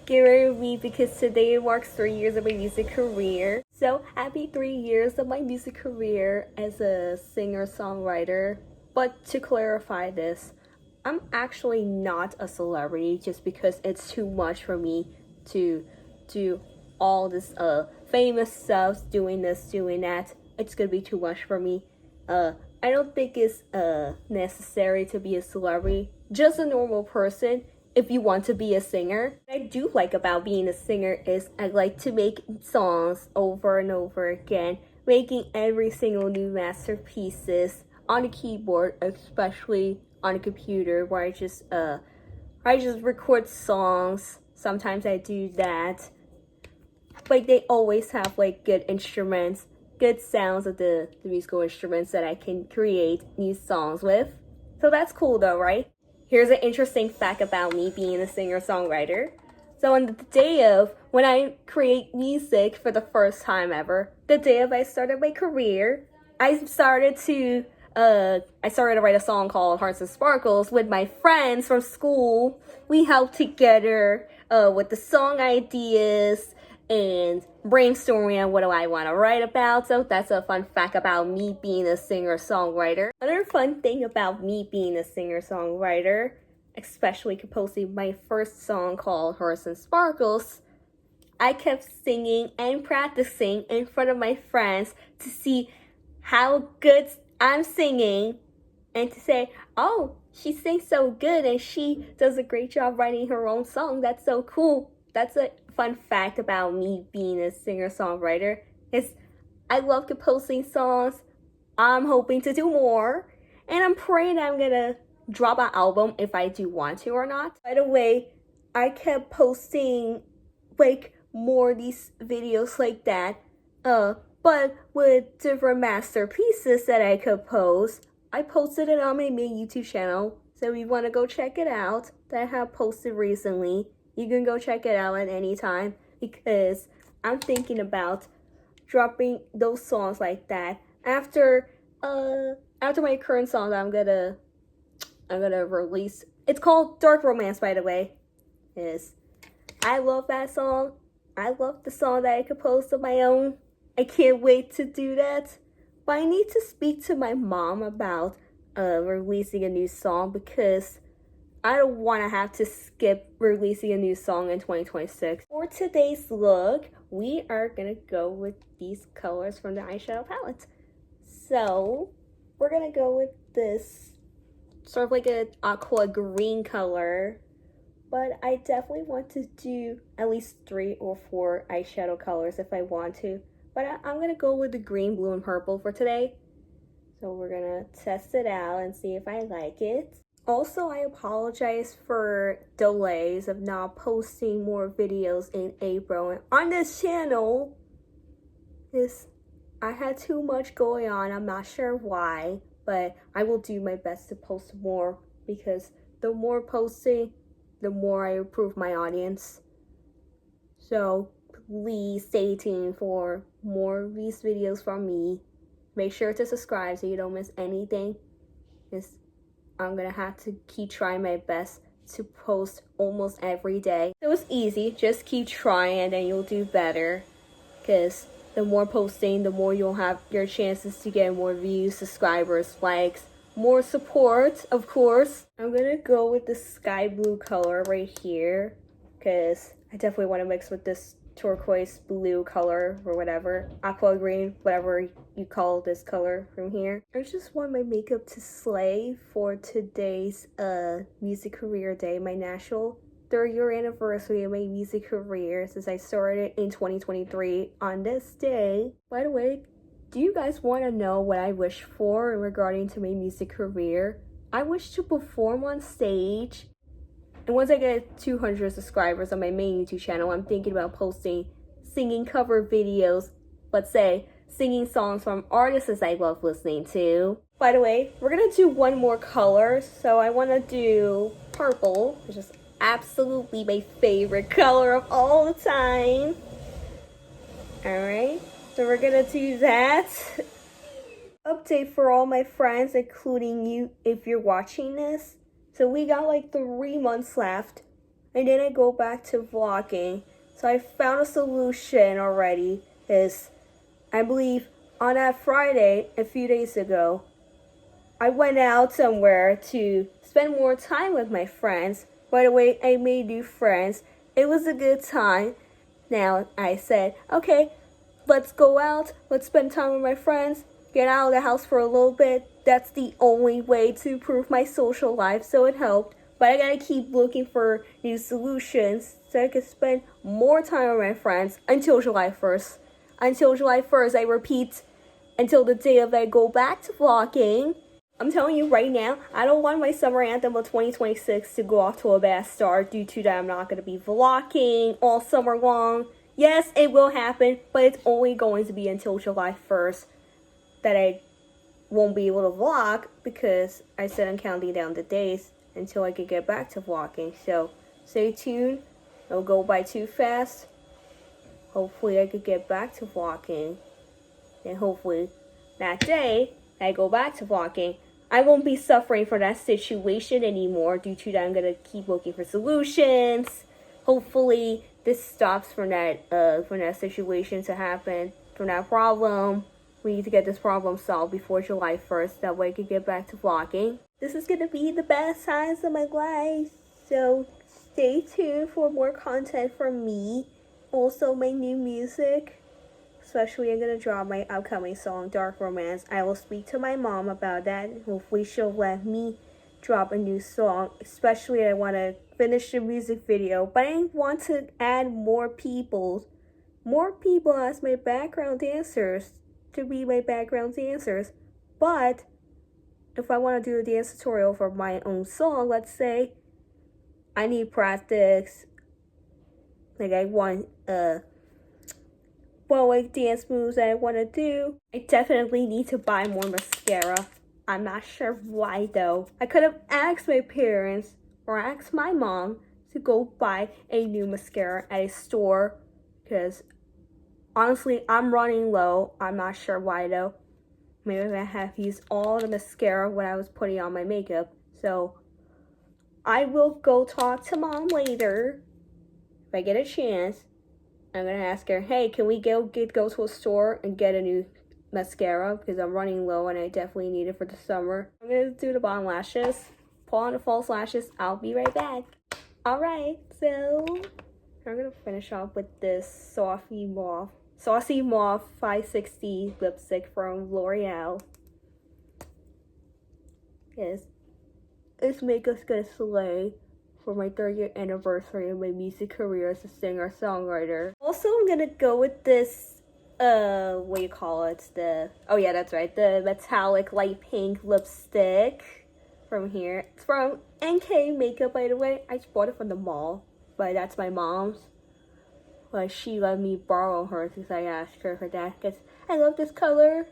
Grwm because today marks 3 years of my music career. So happy 3 years of my music career as a singer-songwriter. But to clarify this, I'm actually not a celebrity just because it's too much for me to do all this famous stuff, doing this, doing that. It's gonna be too much for me. I don't think it's necessary to be a celebrity. Just a normal person if you want to be a singer. What I do like about being a singer is I like to make songs over and over again, making every single new masterpieces on a keyboard, especially on a computer where I just record songs. Sometimes I do that. Like they always have like good instruments, good sounds of the musical instruments that I can create new songs with. So that's cool though, right? Here's an interesting fact about me being a singer-songwriter. So on the day of when I create music for the first time ever, the day of I started my career, I started to write a song called Hearts and Sparkles with my friends from school. We helped together with the song ideas and brainstorming on what do I want to write about. So that's a fun fact about me being a singer-songwriter. Another fun thing about me being a singer-songwriter, especially composing my first song called Hearts and Sparkles, I kept singing and practicing in front of my friends to see how good I'm singing and to say, oh, she sings so good and she does a great job writing her own song. That's so cool. That's a fun fact about me being a singer-songwriter is I love composing songs. I'm hoping to do more. And I'm praying I'm gonna drop an album if I do want to or not. By the way, I kept posting like more of these videos like that. But with different masterpieces that I composed. I posted it on my main YouTube channel. So if you want to go check it out, that I have posted recently, you can go check it out at any time because I'm thinking about dropping those songs like that after my current song that I'm gonna release. It's called Dark Romance, by the way. I love that song. I love the song that I composed of my own. I can't wait to do that. But I need to speak to my mom about releasing a new song because I don't want to have to skip releasing a new song in 2026. For today's look, we are going to go with these colors from the eyeshadow palette. So, we're going to go with this sort of like an aqua green color. But I definitely want to do at least 3 or 4 eyeshadow colors if I want to. But I'm going to go with the green, blue, and purple for today. So we're going to test it out and see if I like it. Also, I apologize for delays of not posting more videos in April. And on this channel, I had too much going on. I'm not sure why, but I will do my best to post more because the more posting, the more I improve my audience. So please stay tuned for more of these videos from me. Make sure to subscribe so you don't miss anything. I'm gonna have to keep trying my best to post almost every day. So it's easy, just keep trying and then you'll do better. Because the more posting, the more you'll have your chances to get more views, subscribers, likes, more support, of course. I'm gonna go with the sky blue color right here because I definitely want to mix with this turquoise blue color or whatever, aqua green, whatever you call this color from here. I just want my makeup to slay for today's music career day, my national 3rd-year anniversary of my music career since I started in 2023 on this day. By the way, do you guys want to know what I wish for regarding to my music career? I wish to perform on stage. And once I get 200 subscribers on my main YouTube channel, I'm thinking about posting singing cover videos, let's say singing songs from artists I love listening to. By the way, we're gonna do one more color, so I wanna do purple, which is absolutely my favorite color of all the time. Alright, so we're gonna do that. Update for all my friends, including you if you're watching this. So we got like 3 months left and then I go back to vlogging. So I found a solution already. Is I believe on that Friday, a few days ago, I went out somewhere to spend more time with my friends. By the way, I made new friends. It was a good time. Now I said, okay, let's go out, let's spend time with my friends, get out of the house for a little bit. That's the only way to improve my social life, so it helped. But I gotta keep looking for new solutions so I can spend more time with my friends until July 1st. Until July 1st, I repeat, until the day of I go back to vlogging. I'm telling you right now, I don't want my summer anthem of 2026 to go off to a bad start due to that I'm not going to be vlogging all summer long. Yes, it will happen, but it's only going to be until July 1st that I won't be able to vlog because I said I'm counting down the days until I can get back to vlogging. So stay tuned. It'll go by too fast. Hopefully I could get back to vlogging. And hopefully that day I go back to vlogging, I won't be suffering from that situation anymore due to that I'm going to keep looking for solutions. Hopefully this stops from that situation to happen, from that problem. We need to get this problem solved before July 1st. That way I can get back to vlogging. This is going to be the best times of my life. So stay tuned for more content from me. Also my new music. Especially I'm going to drop my upcoming song, Dark Romance. I will speak to my mom about that. Hopefully she'll let me drop a new song. Especially I want to finish the music video. But I want to add more people. More people as my background dancers. To be my background dancers. But if I want to do a dance tutorial for my own song, let's say, I need practice. Like I want like dance moves that I want to do. I definitely need to buy more mascara. I'm not sure why though. I could have asked my parents or asked my mom to go buy a new mascara at a store because honestly I'm running low. I'm not sure why though. Maybe I have used all the mascara when I was putting on my makeup. So I will go talk to mom later if I get a chance. I'm gonna ask her, hey, can we go to a store and get a new mascara because I'm running low and I definitely need it for the summer. I'm gonna do the bottom lashes, pull on the false lashes. I'll be right back. Alright, so I'm gonna finish off with this Saucy Mauve 560 lipstick from L'Oreal. Yes, this makeup's gonna slay for my 3rd-year anniversary of my music career as a singer-songwriter. Also, I'm gonna go with this, what do you call it? Oh yeah, that's right, the metallic light pink lipstick from here. It's from NK Makeup, by the way. I just bought it from the mall, but that's my mom's. But she let me borrow hers because I asked her for that because I love this color.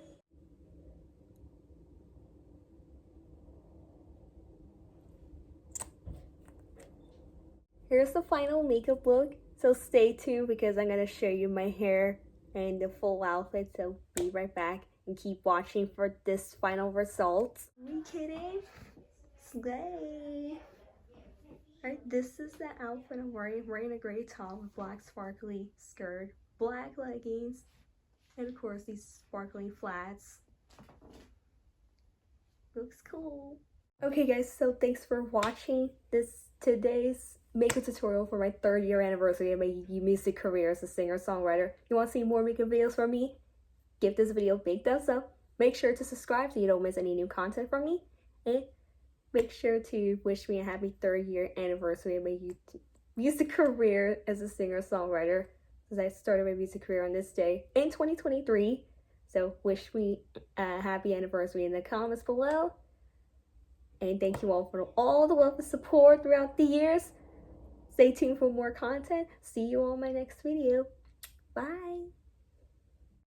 Here's the final makeup look, so stay tuned because I'm going to show you my hair and the full outfit, so be right back and keep watching for this final result. Are you kidding? Slay! Alright, this is the outfit I'm wearing. I'm wearing a gray top with black sparkly skirt, black leggings, and of course these sparkly flats. Looks cool. Okay guys, so thanks for watching today's makeup tutorial for my 3rd-year anniversary of my music career as a singer-songwriter. You want to see more makeup videos from me? Give this video a big thumbs up. Make sure to subscribe so you don't miss any new content from me. And make sure to wish me a happy 3rd-year anniversary of my music career as a singer-songwriter, as I started my music career on this day in 2023. So wish me a happy anniversary in the comments below. And thank you all for all the love and support throughout the years. Stay tuned for more content. See you on my next video. Bye.